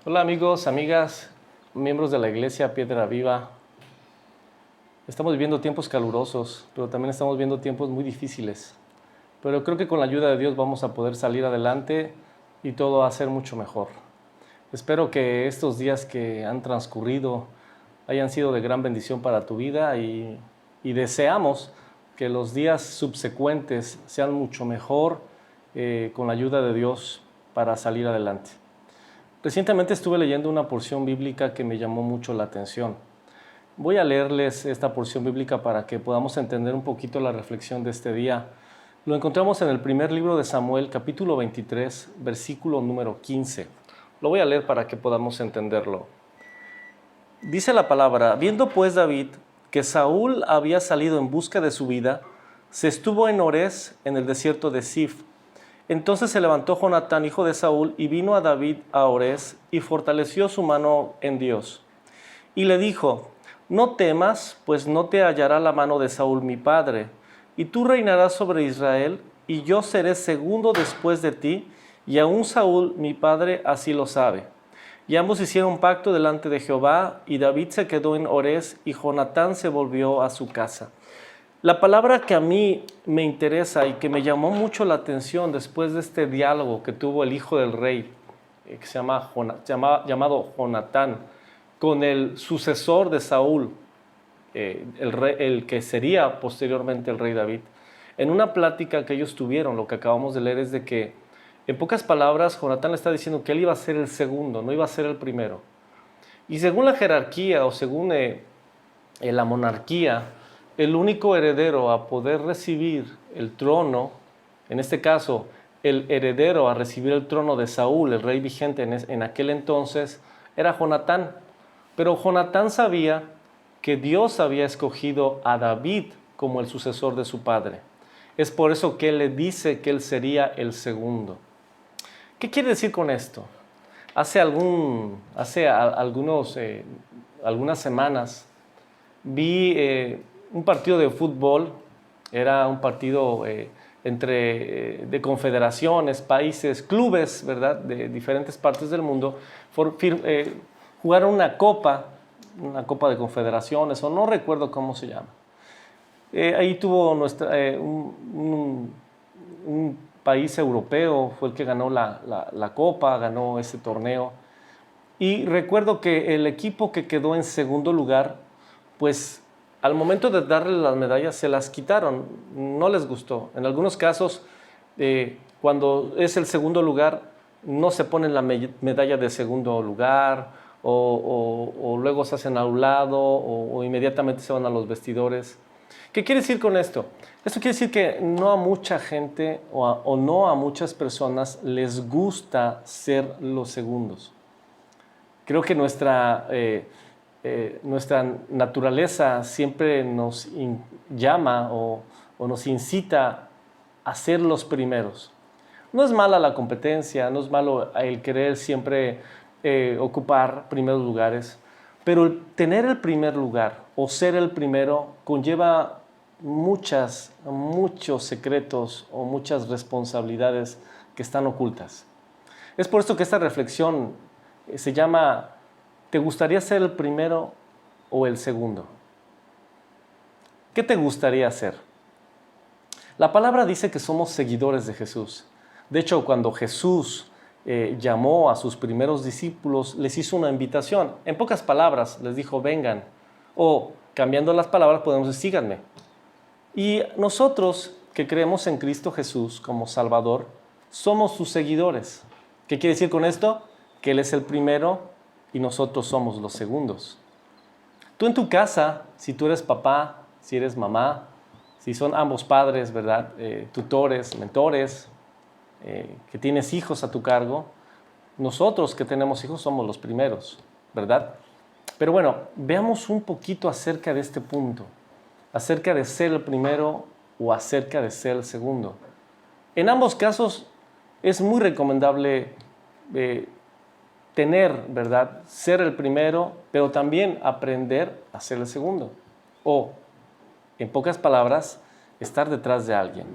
Hola amigos, amigas, miembros de la Iglesia Piedra Viva. Estamos viviendo tiempos calurosos, pero también estamos viviendo tiempos muy difíciles. Pero creo que con la ayuda de Dios vamos a poder salir adelante y todo va a ser mucho mejor. Espero que estos días que han transcurrido hayan sido de gran bendición para tu vida y deseamos que los días subsecuentes sean mucho mejor con la ayuda de Dios para salir adelante. Recientemente estuve leyendo una porción bíblica que me llamó mucho la atención. Voy a leerles esta porción bíblica para que podamos entender un poquito la reflexión de este día. Lo encontramos en el primer libro de Samuel, capítulo 23, versículo número 15. Lo voy a leer para que podamos entenderlo. Dice la palabra: viendo pues David que Saúl había salido en busca de su vida, se estuvo en Orés, en el desierto de Zif. Entonces se levantó Jonatán, hijo de Saúl, y vino a David a Orés, y fortaleció su mano en Dios. Y le dijo: no temas, pues no te hallará la mano de Saúl mi padre, y tú reinarás sobre Israel, y yo seré segundo después de ti, y aún Saúl mi padre así lo sabe. Y ambos hicieron pacto delante de Jehová, y David se quedó en Orés, y Jonatán se volvió a su casa. La palabra que a mí me interesa y que me llamó mucho la atención después de este diálogo que tuvo el hijo del rey, que se llamado Jonatán, con el sucesor de Saúl, el que sería posteriormente el rey David, en una plática que ellos tuvieron, lo que acabamos de leer es de que, en pocas palabras, Jonatán le está diciendo que él iba a ser el segundo, no iba a ser el primero. Y según la jerarquía o según la monarquía, el único heredero a poder recibir el trono, en este caso, el heredero a recibir el trono de Saúl, el rey vigente en aquel entonces, era Jonatán. Pero Jonatán sabía que Dios había escogido a David como el sucesor de su padre. Es por eso que él le dice que él sería el segundo. ¿Qué quiere decir con esto? Hace algunas semanas vi un partido de fútbol. Era un partido de confederaciones, países, clubes, ¿verdad?, de diferentes partes del mundo. Jugaron una copa de confederaciones, o no recuerdo cómo se llama. Ahí tuvo un país europeo, fue el que ganó la copa, ganó ese torneo. Y recuerdo que el equipo que quedó en segundo lugar, pues al momento de darle las medallas se las quitaron, no les gustó. En algunos casos, cuando es el segundo lugar, no se ponen la medalla de segundo lugar, o luego se hacen a un lado, o inmediatamente se van a los vestidores. ¿Qué quiere decir con esto? Esto quiere decir que no a mucha gente o no a muchas personas les gusta ser los segundos. Creo que nuestra naturaleza siempre nos llama o nos incita a ser los primeros. No es mala la competencia, no es malo el querer siempre ocupar primeros lugares, pero el tener el primer lugar o ser el primero conlleva muchos secretos o muchas responsabilidades que están ocultas. Es por esto que esta reflexión se llama: ¿te gustaría ser el primero o el segundo? ¿Qué te gustaría ser? La palabra dice que somos seguidores de Jesús. De hecho, cuando Jesús llamó a sus primeros discípulos, les hizo una invitación. En pocas palabras, les dijo: vengan. O, cambiando las palabras, podemos decir: síganme. Y nosotros, que creemos en Cristo Jesús como Salvador, somos sus seguidores. ¿Qué quiere decir con esto? Que Él es el primero y nosotros somos los segundos. Tú en tu casa, si tú eres papá, si eres mamá, si son ambos padres, ¿verdad?, tutores, mentores, que tienes hijos a tu cargo, nosotros que tenemos hijos somos los primeros, ¿verdad? Pero bueno, veamos un poquito acerca de este punto, acerca de ser el primero o acerca de ser el segundo. En ambos casos es muy recomendable tener, ¿verdad?, ser el primero, pero también aprender a ser el segundo. O, en pocas palabras, estar detrás de alguien.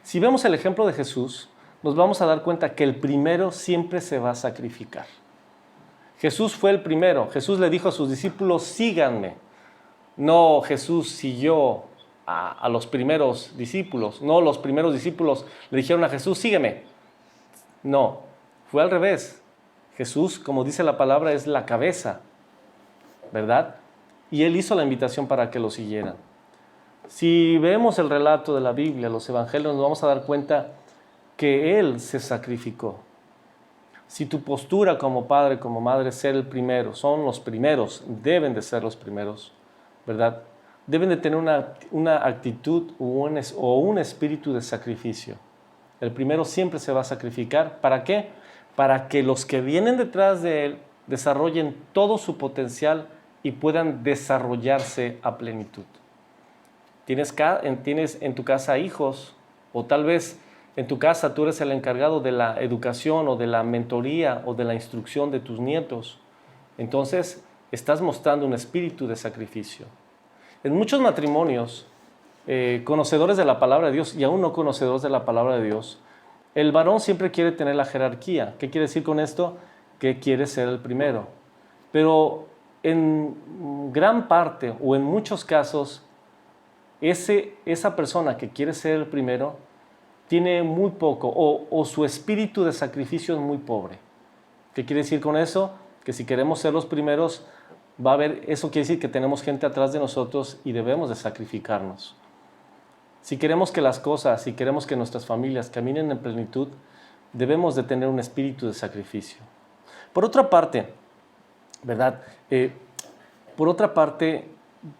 Si vemos el ejemplo de Jesús, nos vamos a dar cuenta que el primero siempre se va a sacrificar. Jesús fue el primero. Jesús le dijo a sus discípulos, síganme. No, Jesús siguió a los primeros discípulos. No, los primeros discípulos le dijeron a Jesús, sígueme. No, fue al revés. Jesús, como dice la palabra, es la cabeza, ¿verdad? Y Él hizo la invitación para que lo siguieran. Si vemos el relato de la Biblia, los evangelios, nos vamos a dar cuenta que Él se sacrificó. Si tu postura como padre, como madre, es ser el primero, son los primeros, deben de ser los primeros, ¿verdad? Deben de tener una actitud o un espíritu de sacrificio. El primero siempre se va a sacrificar. ¿Para qué? Para que los que vienen detrás de él desarrollen todo su potencial y puedan desarrollarse a plenitud. Tienes en tu casa hijos, o tal vez en tu casa tú eres el encargado de la educación o de la mentoría o de la instrucción de tus nietos. Entonces, estás mostrando un espíritu de sacrificio. En muchos matrimonios, conocedores de la palabra de Dios y aún no conocedores de la palabra de Dios, el varón siempre quiere tener la jerarquía. ¿Qué quiere decir con esto? Que quiere ser el primero. Pero en gran parte o en muchos casos, esa persona que quiere ser el primero tiene muy poco o su espíritu de sacrificio es muy pobre. ¿Qué quiere decir con eso? Que si queremos ser los primeros, eso quiere decir que tenemos gente atrás de nosotros y debemos de sacrificarnos. Si queremos que las cosas, si queremos que nuestras familias caminen en plenitud, debemos de tener un espíritu de sacrificio. Por otra parte, ¿verdad?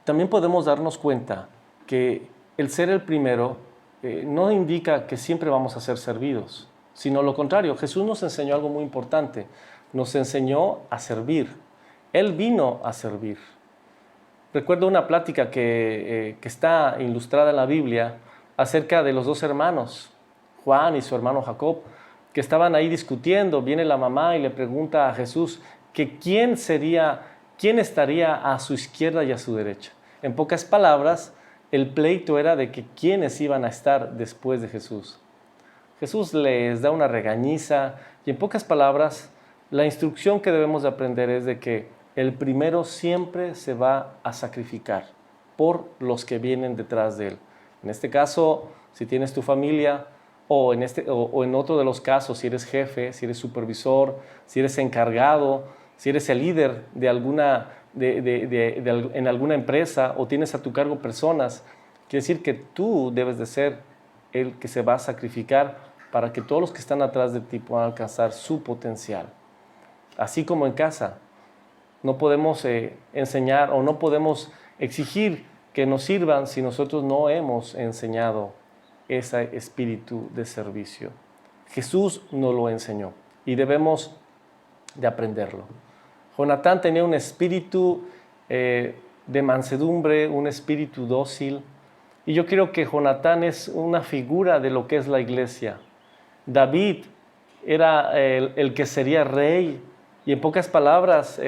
También podemos darnos cuenta que el ser el primero no indica que siempre vamos a ser servidos, sino lo contrario. Jesús nos enseñó algo muy importante. Nos enseñó a servir. Él vino a servir. Recuerdo una plática que está ilustrada en la Biblia acerca de los dos hermanos, Juan y su hermano Jacob, que estaban ahí discutiendo. Viene la mamá y le pregunta a Jesús que quién estaría a su izquierda y a su derecha. En pocas palabras, el pleito era de que quiénes iban a estar después de Jesús. Jesús les da una regañiza y en pocas palabras, la instrucción que debemos de aprender es de que el primero siempre se va a sacrificar por los que vienen detrás de él. En este caso, si tienes tu familia, o en otro de los casos, si eres jefe, si eres supervisor, si eres encargado, si eres el líder de en alguna empresa o tienes a tu cargo personas, quiere decir que tú debes de ser el que se va a sacrificar para que todos los que están atrás de ti puedan alcanzar su potencial. Así como en casa. No podemos enseñar o no podemos exigir que nos sirvan si nosotros no hemos enseñado ese espíritu de servicio. Jesús nos lo enseñó y debemos de aprenderlo. Jonatán tenía un espíritu de mansedumbre, un espíritu dócil. Y yo creo que Jonatán es una figura de lo que es la iglesia. David era el que sería rey. Y en pocas palabras,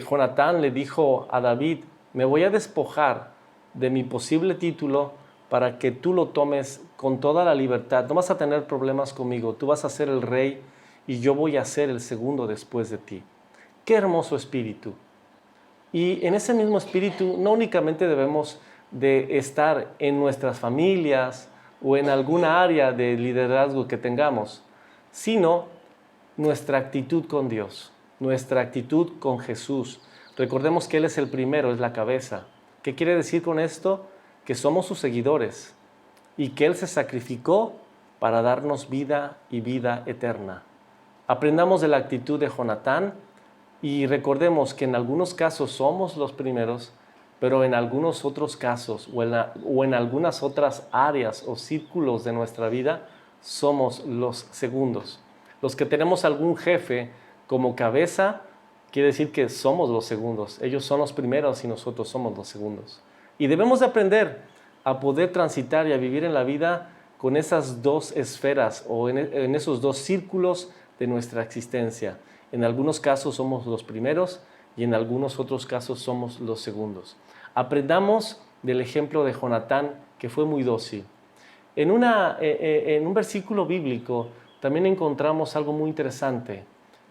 Jonatán le dijo a David, me voy a despojar de mi posible título para que tú lo tomes con toda la libertad. No vas a tener problemas conmigo, tú vas a ser el rey y yo voy a ser el segundo después de ti. ¡Qué hermoso espíritu! Y en ese mismo espíritu no únicamente debemos de estar en nuestras familias o en alguna área de liderazgo que tengamos, sino nuestra actitud con Dios, nuestra actitud con Jesús. Recordemos que Él es el primero, es la cabeza. ¿Qué quiere decir con esto? Que somos sus seguidores y que Él se sacrificó para darnos vida y vida eterna. Aprendamos de la actitud de Jonatán y recordemos que en algunos casos somos los primeros, pero en algunos otros casos o en algunas otras áreas o círculos de nuestra vida somos los segundos. Los que tenemos algún jefe como cabeza, quiere decir que somos los segundos. Ellos son los primeros y nosotros somos los segundos. Y debemos de aprender a poder transitar y a vivir en la vida con esas dos esferas o en esos dos círculos de nuestra existencia. En algunos casos somos los primeros y en algunos otros casos somos los segundos. Aprendamos del ejemplo de Jonatán, que fue muy dócil. En un versículo bíblico también encontramos algo muy interesante.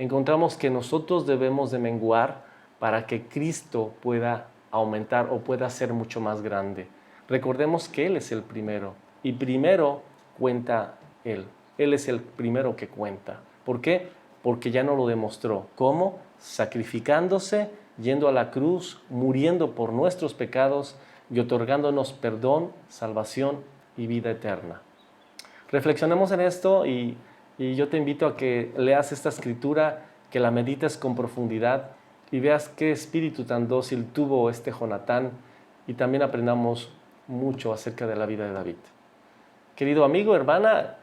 encontramos que nosotros debemos de menguar para que Cristo pueda aumentar o pueda ser mucho más grande. Recordemos que Él es el primero y primero cuenta Él. Él es el primero que cuenta. ¿Por qué? Porque ya nos lo demostró. ¿Cómo? Sacrificándose, yendo a la cruz, muriendo por nuestros pecados y otorgándonos perdón, salvación y vida eterna. Reflexionemos en esto y yo te invito a que leas esta escritura, que la medites con profundidad y veas qué espíritu tan dócil tuvo este Jonatán y también aprendamos mucho acerca de la vida de David. Querido amigo, hermana,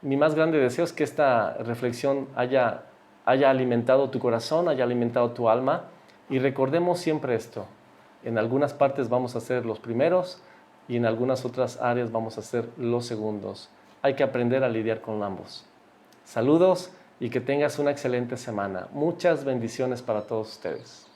mi más grande deseo es que esta reflexión haya alimentado tu corazón, haya alimentado tu alma y recordemos siempre esto. En algunas partes vamos a ser los primeros y en algunas otras áreas vamos a ser los segundos. Hay que aprender a lidiar con ambos. Saludos y que tengas una excelente semana. Muchas bendiciones para todos ustedes.